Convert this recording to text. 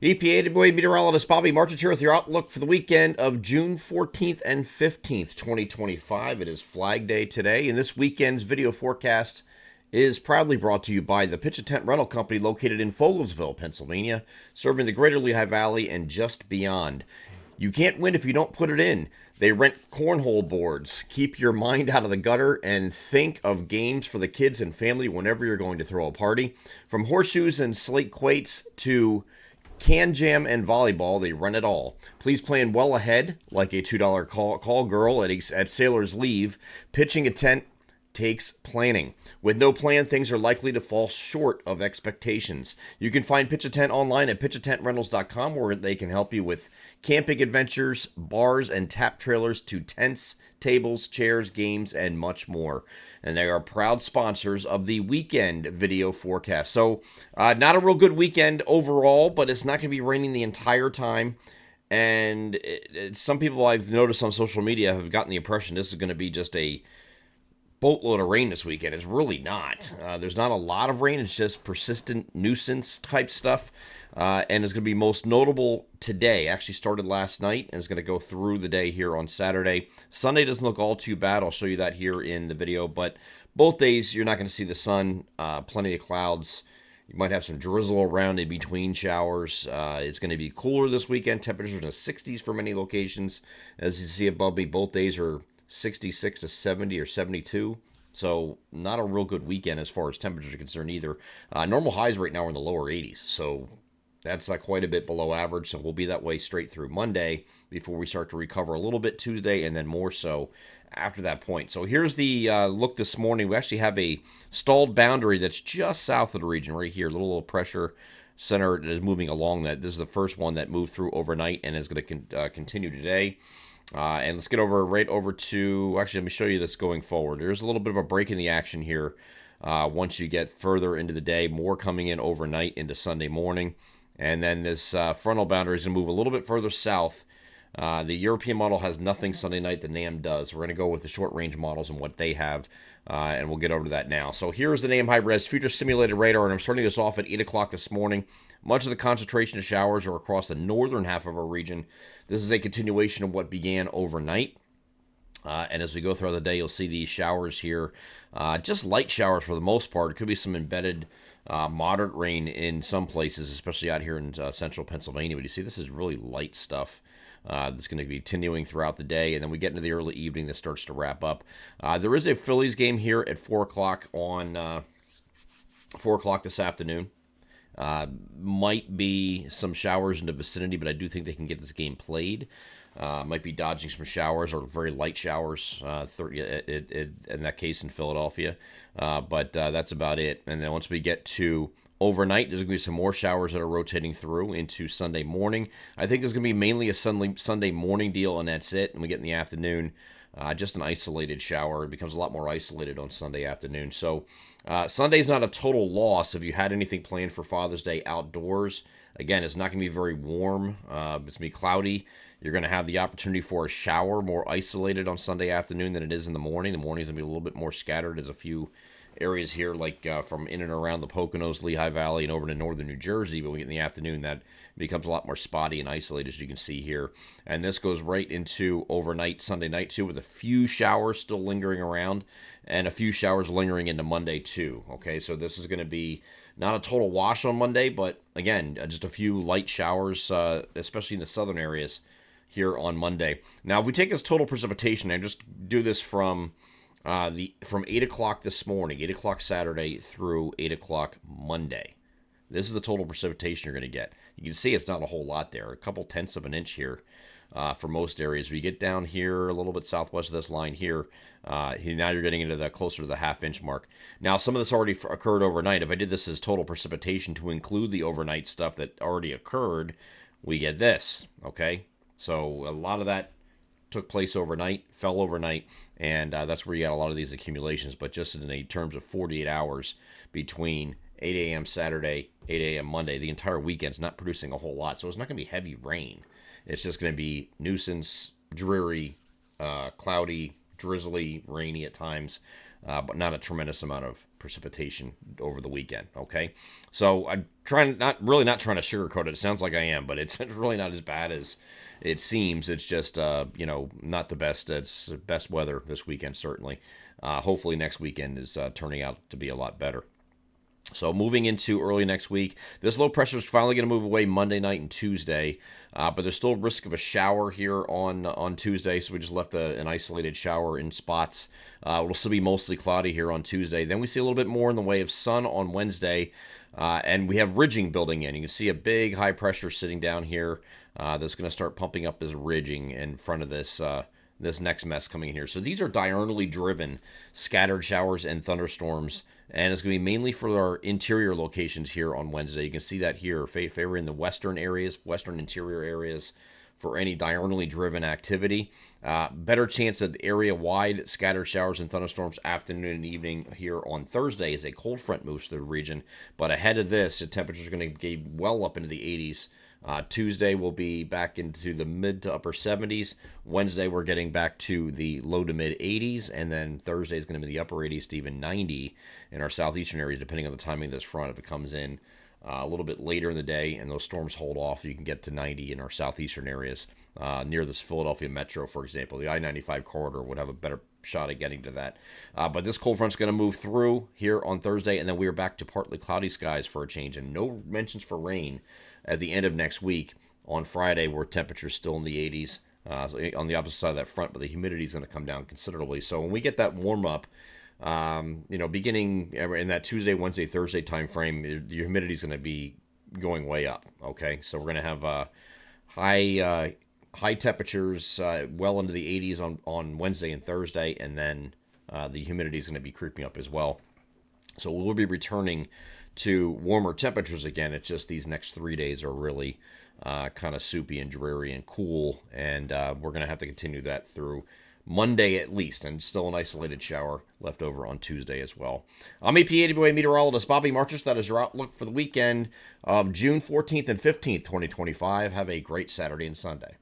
EPA boy meteorologist Bobby Martins here with your outlook for the weekend of June 14th and 15th, 2025. It is Flag Day today, and this weekend's video forecast is proudly brought to you by the Pitch a Tent Rental Company located in Fogelsville, Pennsylvania, serving the greater Lehigh Valley and just beyond. You can't win if you don't put it in. They rent cornhole boards. Keep your mind out of the gutter and think of games for the kids and family whenever you're going to throw a party. From horseshoes and slate quates to can jam and volleyball, they run it all. Please plan well ahead, like a $2 call girl at Sailor's Leave. Pitching a tent takes planning. With no plan, things are likely to fall short of expectations. You can find Pitch a Tent online at pitchatentrentals.com, where they can help you with camping adventures, bars and tap trailers to tents, tables, chairs, games, and much more. And they are proud sponsors of the weekend video forecast. So not a real good weekend overall, but it's not going to be raining the entire time. And some people I've noticed on social media have gotten the impression this is going to be just a boatload of rain this weekend. It's really not. There's not a lot of rain. It's just persistent nuisance type stuff. And it's going to be most notable today. Actually started last night and is going to go through the day here on Saturday. Sunday doesn't look all too bad. I'll show you that here in the video. But both days, you're not going to see the sun. Plenty of clouds. You might have some drizzle around in between showers. It's going to be cooler this weekend. Temperatures in the 60s for many locations. As you see above me, both days are 66 to 70 or 72. So not a real good weekend as far as temperatures are concerned either. Normal highs right now are in the lower 80s. So that's quite a bit below average. So we'll be that way straight through Monday before we start to recover a little bit Tuesday and then more so after that point. So here's the look this morning. We actually have a stalled boundary that's just south of the region right here. A little pressure center that is moving along that. This is the first one that moved through overnight and is going to continue today. And let's get right over to, actually, let me show you this going forward. There's a little bit of a break in the action here once you get further into the day. More coming in overnight into Sunday morning. And then this frontal boundary is going to move a little bit further south. The European model has nothing Sunday night. The NAM does. We're going to go with the short-range models and what they have, and we'll get over to that now. So here's the NAM high-res future simulated radar, and I'm starting this off at 8 o'clock this morning. Much of the concentration of showers are across the northern half of our region. This is a continuation of what began overnight. And as we go throughout the day, you'll see these showers here. Just light showers for the most part. It could be some embedded moderate rain in some places, especially out here in central Pennsylvania. But you see, this is really light stuff. That's going to be continuing throughout the day. And then we get into the early evening. This starts to wrap up. There is a Phillies game here at 4 o'clock on 4 o'clock this afternoon. Might be some showers in the vicinity, but I do think they can get this game played. Might be dodging some showers or very light showers, 30 in that case in Philadelphia. But that's about it. And then once we get to overnight, there's going to be some more showers that are rotating through into Sunday morning. I think there's going to be mainly a Sunday morning deal, and that's it. And we get in the afternoon, just an isolated shower. It becomes a lot more isolated on Sunday afternoon. So Sunday's not a total loss if you had anything planned for Father's Day outdoors. Again, it's not going to be very warm. It's going to be cloudy. You're going to have the opportunity for a shower, more isolated on Sunday afternoon than it is in the morning. The morning's going to be a little bit more scattered. There's a few areas here, like from in and around the Poconos, Lehigh Valley, and over to northern New Jersey. But when we get in the afternoon, that becomes a lot more spotty and isolated, as you can see here. And this goes right into overnight, Sunday night, too, with a few showers still lingering around and a few showers lingering into Monday, too. Okay, so this is going to be not a total wash on Monday, but, again, just a few light showers, especially in the southern areas here on Monday. Now, if we take this total precipitation, I just do this from 8 o'clock this morning, 8 o'clock Saturday through 8 o'clock Monday. This is the total precipitation you're going to get. You can see it's not a whole lot there, a couple tenths of an inch here for most areas. We get down here a little bit southwest of this line here. Now you're getting into the closer to the half-inch mark. Now, some of this already occurred overnight. If I did this as total precipitation to include the overnight stuff that already occurred, we get this, okay? So a lot of that took place overnight, fell overnight, and that's where you got a lot of these accumulations. But just in terms of 48 hours between 8 a.m. Saturday, 8 a.m. Monday, the entire weekend's not producing a whole lot. So it's not going to be heavy rain. It's just going to be nuisance, dreary, cloudy, drizzly, rainy at times, but not a tremendous amount of precipitation over the weekend. Okay, so I'm not trying to sugarcoat it. It sounds like I am, but it's really not as bad as it seems. It's just not the best. It's best weather this weekend certainly. Hopefully next weekend is turning out to be a lot better. So moving into early next week, this low pressure is finally going to move away Monday night and Tuesday, but there's still risk of a shower here on Tuesday, so we just left an isolated shower in spots. It'll still be mostly cloudy here on Tuesday. Then we see a little bit more in the way of sun on Wednesday, and we have ridging building in. You can see a big high pressure sitting down here that's going to start pumping up as ridging in front of this next mess coming in here. So these are diurnally driven scattered showers and thunderstorms, and it's going to be mainly for our interior locations here on Wednesday. You can see that here, favoring the western areas, western interior areas for any diurnally driven activity. Better chance of area-wide scattered showers and thunderstorms afternoon and evening here on Thursday as a cold front moves through the region. But ahead of this, the temperatures are going to get well up into the 80s. Tuesday will be back into the mid to upper 70s. Wednesday we're getting back to the low to mid 80s, and then Thursday is going to be the upper 80s to even 90 in our southeastern areas, depending on the timing of this front. If it comes in a little bit later in the day and those storms hold off, you can get to 90 in our southeastern areas. Near this Philadelphia metro, for example, the I-95 corridor would have a better shot at getting to that. But this cold front's going to move through here on Thursday, and then we are back to partly cloudy skies for a change, and no mentions for rain at the end of next week on Friday, where temperatures still in the 80s so on the opposite side of that front, but the humidity is going to come down considerably. So when we get that warm up, beginning in that Tuesday, Wednesday, Thursday time frame, the humidity is going to be going way up. Okay, so we're going to have high temperatures well into the 80s on Wednesday and Thursday, and then the humidity is going to be creeping up as well. So we'll be returning to warmer temperatures again. It's just these next 3 days are really kind of soupy and dreary and cool, and we're going to have to continue that through Monday at least, and still an isolated shower left over on Tuesday as well. I'm EPAWA meteorologist Bobby Marchus. That is your outlook for the weekend of June 14th and 15th, 2025. Have a great Saturday and Sunday.